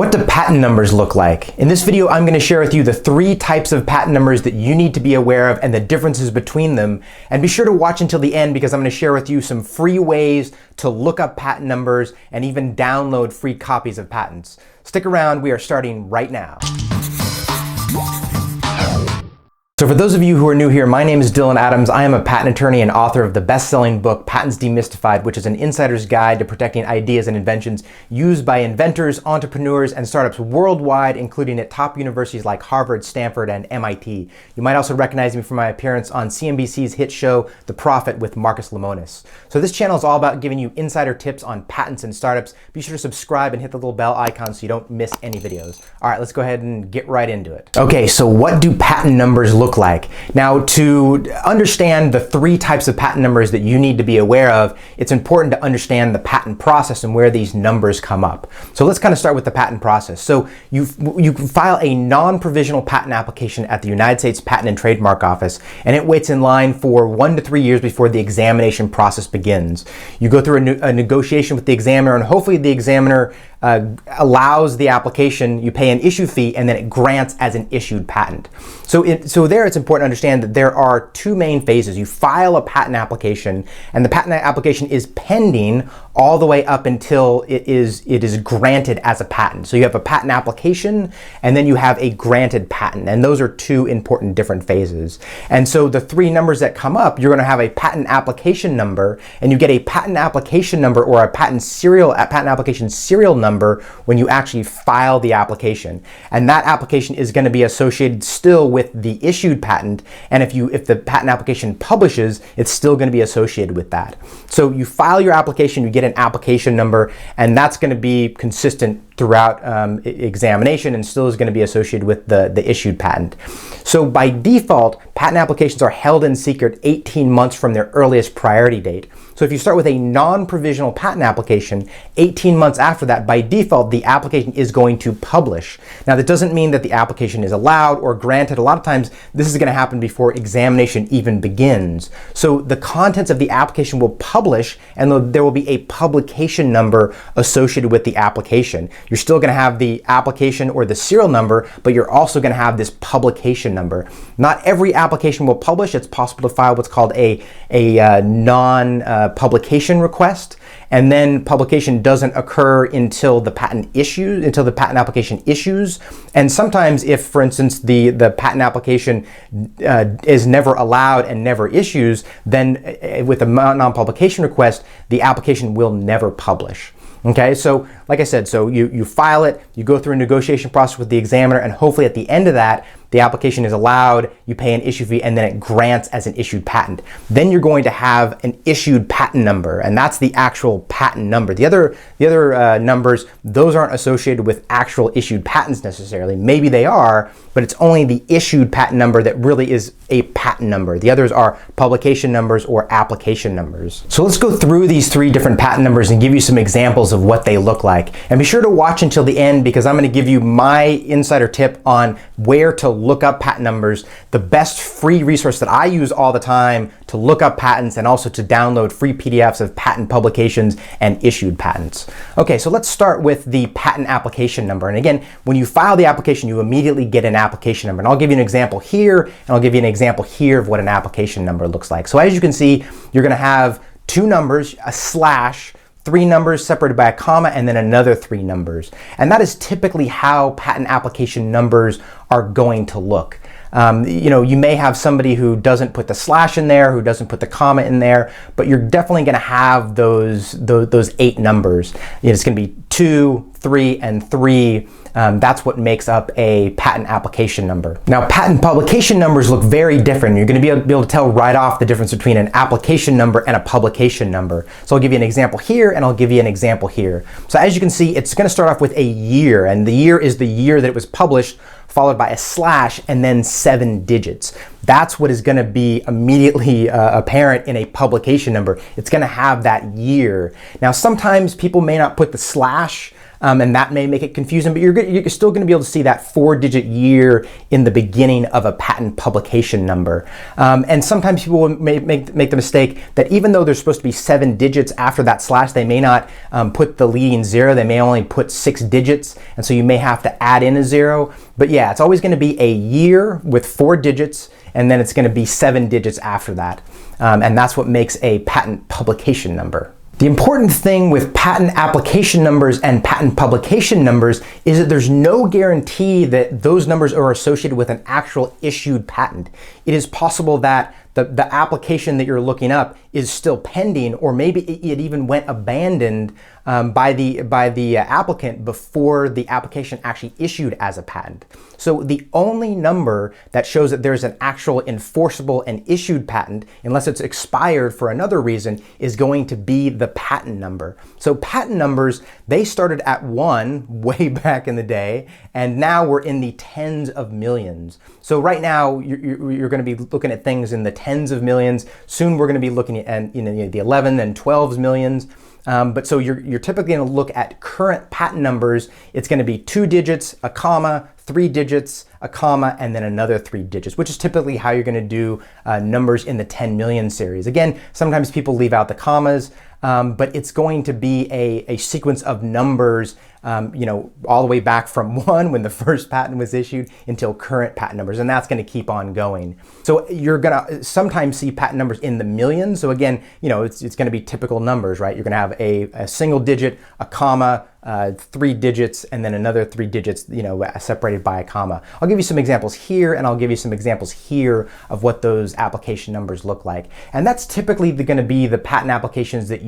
What do patent numbers look like? In this video, I'm going to share with you the 3 types of patent numbers that you need to be aware of and the differences between them. And be sure to watch until the end because I'm going to share with you some free ways to look up patent numbers and even download free copies of patents. Stick around, we are starting right now. So for those of you who are new here, my name is Dylan Adams. I am a patent attorney and author of the best-selling book, Patents Demystified, which is an insider's guide to protecting ideas and inventions used by inventors, entrepreneurs, and startups worldwide, including at top universities like Harvard, Stanford, and MIT. You might also recognize me from my appearance on CNBC's hit show, The Profit with Marcus Lemonis. So this channel is all about giving you insider tips on patents and startups. Be sure to subscribe and hit the little bell icon so you don't miss any videos. All right, let's go ahead and get right into it. Okay, so what do patent numbers look like? Now, to understand the 3 types of patent numbers that you need to be aware of, it's important to understand the patent process and where these numbers come up. So let's kind of start with the patent process. So you file a non-provisional patent application at the United States Patent and Trademark Office, and it waits in line for 1 to 3 years before the examination process begins. You go through a negotiation with the examiner, and hopefully the examiner allows the application, you pay an issue fee, and then it grants as an issued patent. So there it's important to understand that there are 2 main phases. You file a patent application, and the patent application is pending all the way up until it is granted as a patent. So you have a patent application, and then you have a granted patent, and those are 2 important different phases. And so the 3 numbers that come up, you're going to have a patent application number, and you get a patent application number or a patent application serial number when you actually file the application. And that application is going to be associated still with the issued patent, and if the patent application publishes, it's still going to be associated with that. So you file your application, you get an application number, and that's going to be consistent throughout examination and still is going to be associated with the issued patent. So by default, patent applications are held in secret 18 months from their earliest priority date. So if you start with a non-provisional patent application, 18 months after that, by default, the application is going to publish. Now, that doesn't mean that the application is allowed or granted. A lot of times, this is going to happen before examination even begins. So the contents of the application will publish, and there will be a publication number associated with the application. You're still going to have the application or the serial number, but you're also going to have this publication number. Not every application will publish. It's possible to file what's called a non-publication request, and then publication doesn't occur until the patent application issues. And sometimes if, for instance, the patent application is never allowed and never issues, then with a non-publication request, the application will never publish. Okay, so like I said, so you file it, you go through a negotiation process with the examiner, and hopefully at the end of that, the application is allowed, you pay an issue fee, and then it grants as an issued patent. Then you're going to have an issued patent number, and that's the actual patent number. The other numbers, those aren't associated with actual issued patents necessarily. Maybe they are, but it's only the issued patent number that really is a patent number. The others are publication numbers or application numbers. So let's go through these 3 different patent numbers and give you some examples of what they look like. And be sure to watch until the end because I'm going to give you my insider tip on where to look up patent numbers, the best free resource that I use all the time to look up patents and also to download free PDFs of patent publications and issued patents. Okay, so let's start with the patent application number. And again, when you file the application, you immediately get an application number. And I'll give you an example here, and I'll give you an example here of what an application number looks like. So as you can see, you're going to have 2 numbers, a slash, 3 numbers separated by a comma, and then another 3 numbers. And that is typically how patent application numbers are going to look. You may have somebody who doesn't put the slash in there, who doesn't put the comma in there, but you're definitely going to have those 8 numbers. It's going to be 2, 3, and 3. That's what makes up a patent application number. Now, patent publication numbers look very different. You're going to be able to tell right off the difference between an application number and a publication number. So I'll give you an example here, and I'll give you an example here. So as you can see, it's going to start off with a year, and the year is the year that it was published, followed by a slash, and then 7 digits. That's what is going to be immediately apparent in a publication number. It's going to have that year. Now, sometimes people may not put the slash and that may make it confusing, but you're still going to be able to see that 4-digit year in the beginning of a patent publication number. And sometimes people may make the mistake that even though there's supposed to be 7 digits after that slash, they may not put the leading 0. They may only put 6 digits, and so you may have to add in a 0. But yeah, it's always going to be a year with 4 digits, and then it's going to be 7 digits after that. And that's what makes a patent publication number. The important thing with patent application numbers and patent publication numbers is that there's no guarantee that those numbers are associated with an actual issued patent. It is possible that the application that you're looking up is still pending, or maybe it even went abandoned by the applicant before the application actually issued as a patent. So the only number that shows that there's an actual enforceable and issued patent, unless it's expired for another reason, is going to be the patent number. So patent numbers, they started at 1 way back in the day, and now we're in the tens of millions. So right now you're going to be looking at things in the tens of millions. Soon we're going to be looking at the 11 and 12 millions. But so you're typically going to look at current patent numbers. It's going to be 2 digits, a comma, 3 digits, a comma, and then another 3 digits, which is typically how you're going to do numbers in the 10 million series. Again, sometimes people leave out the commas, but it's going to be a sequence of numbers, all the way back from 1 when the first patent was issued until current patent numbers, and that's going to keep on going. So you're going to sometimes see patent numbers in the millions. So again, it's going to be typical numbers, right? You're going to have a single digit, a comma, 3 digits, and then another 3 digits, separated by a comma. I'll give you some examples here, and I'll give you some examples here of what those application numbers look like. And that's typically going to be the patent applications that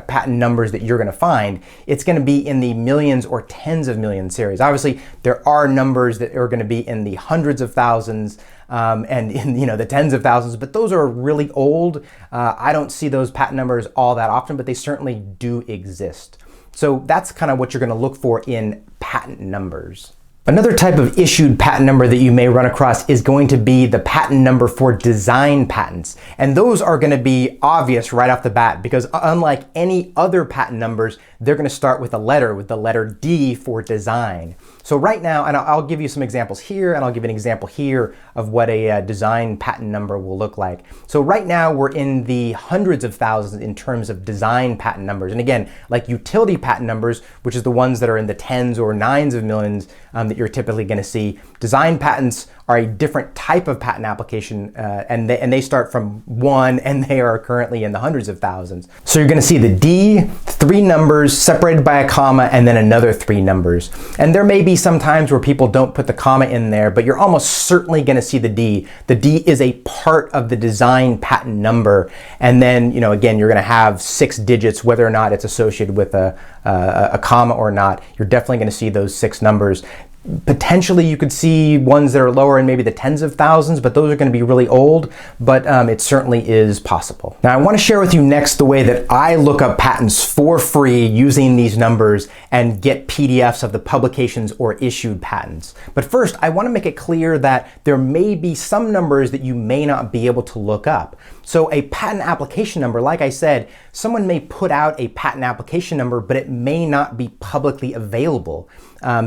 patent numbers that you're going to find. It's going to be in the millions or tens of millions series. Obviously, there are numbers that are going to be in the hundreds of thousands, and in the tens of thousands, but those are really old. I don't see those patent numbers all that often, but they certainly do exist. So that's kind of what you're going to look for in patent numbers. Another type of issued patent number that you may run across is going to be the patent number for design patents. And those are going to be obvious right off the bat, because unlike any other patent numbers, they're going to start with the letter D for design. So right now, and I'll give you some examples here, and I'll give an example here of what a design patent number will look like. So right now we're in the hundreds of thousands in terms of design patent numbers. And again, like utility patent numbers, which is the ones that are in the tens or nines of millions that you're typically going to see, design patents are a different type of patent application, and they start from 1, and they are currently in the hundreds of thousands. So you're going to see the D, 3 numbers separated by a comma, and then another 3 numbers. And there may be some times where people don't put the comma in there, but you're almost certainly going to see the D. The D is a part of the design patent number, and then again, you're going to have 6 digits, whether or not it's associated with a comma or not. You're definitely going to see those 6 numbers. Potentially you could see ones that are lower in maybe the tens of thousands, but those are going to be really old, but it certainly is possible. Now I want to share with you next the way that I look up patents for free using these numbers and get PDFs of the publications or issued patents. But first, I want to make it clear that there may be some numbers that you may not be able to look up. So a patent application number, like I said, someone may put out a patent application number, but it may not be publicly available.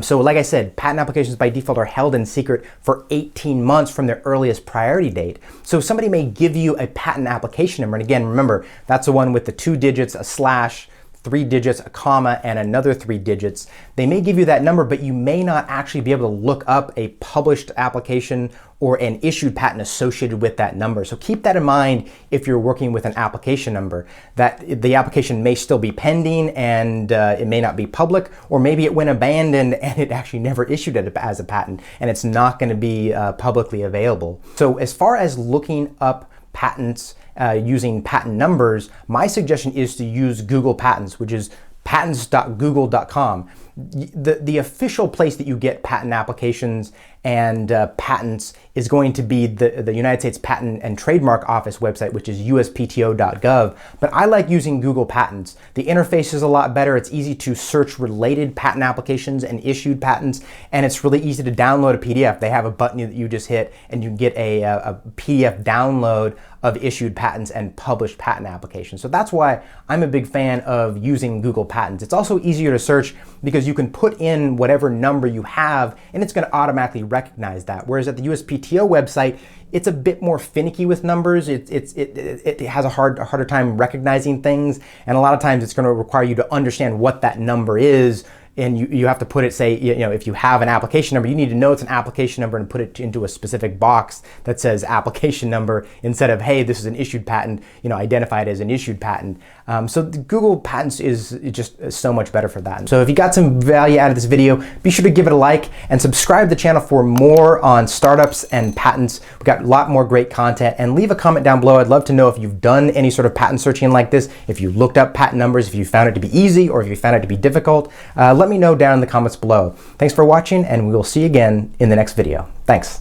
So like I said, patent applications by default are held in secret for 18 months from their earliest priority date. So somebody may give you a patent application number, and again, remember, that's the one with the 2 digits, a slash, 3 digits, a comma, and another 3 digits. They may give you that number, but you may not actually be able to look up a published application or an issued patent associated with that number. So keep that in mind if you're working with an application number, that the application may still be pending and it may not be public, or maybe it went abandoned and it actually never issued it as a patent and it's not going to be publicly available. So as far as looking up patents using patent numbers, my suggestion is to use Google Patents, which is patents.google.com. The official place that you get patent applications and patents is going to be the United States Patent and Trademark Office website, which is uspto.gov. But I like using Google Patents. The interface is a lot better. It's easy to search related patent applications and issued patents, and it's really easy to download a PDF. They have a button that you just hit, and you can get a PDF download of issued patents and published patent applications. So that's why I'm a big fan of using Google Patents. It's also easier to search because because you can put in whatever number you have and it's going to automatically recognize that. Whereas at the USPTO website, it's a bit more finicky with numbers. It has a harder time recognizing things, and a lot of times it's going to require you to understand what that number is. And you have to put it, say, if you have an application number, you need to know it's an application number and put it into a specific box that says application number instead of, hey, this is an issued patent, identify it as an issued patent. So the Google Patents is just so much better for that. So if you got some value out of this video, be sure to give it a like and subscribe to the channel for more on startups and patents. We've got a lot more great content, and leave a comment down below. I'd love to know if you've done any sort of patent searching like this, if you looked up patent numbers, if you found it to be easy or if you found it to be difficult. Let me know down in the comments below. Thanks for watching, and we will see you again in the next video. Thanks.